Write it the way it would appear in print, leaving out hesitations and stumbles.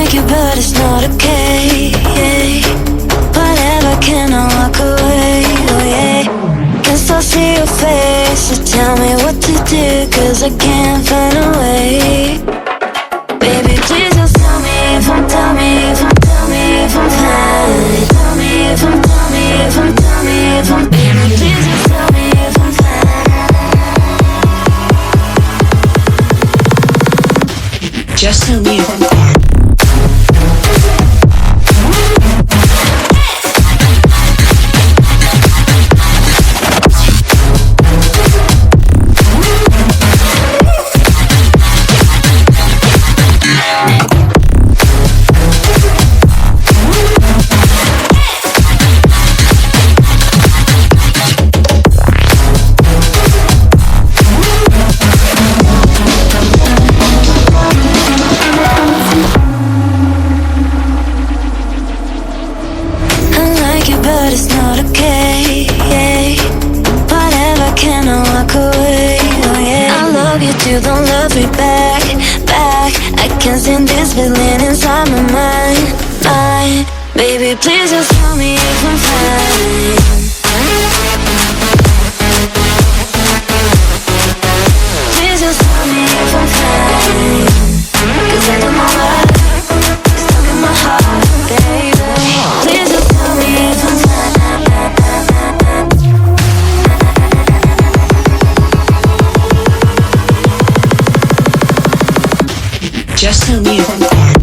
like you, but it's not okay. Whatever, can I walk away? Oh yeah. Guess I'll see your face, so tell me what to do, 'cause I can't find a way. Baby, please just tell me if I'm, tell me if I'm, tell me if I'm fine. Tell me if I'm, tell me if I'm, tell me if I'm. Baby, please just tell me if I'm fine. Just tell me if I'm fine. But it's not okay. Whatever, can I walk away? Oh yeah. I love you too, don't love me back. I can't stand this feeling inside my mind. Baby, please just tell me if I'm fine. Please just tell me if I'm fine. 'Cause I don't know why it's stuck in my heart, baby. Please just tell me if I'm fine. Just tell me if I'm fine.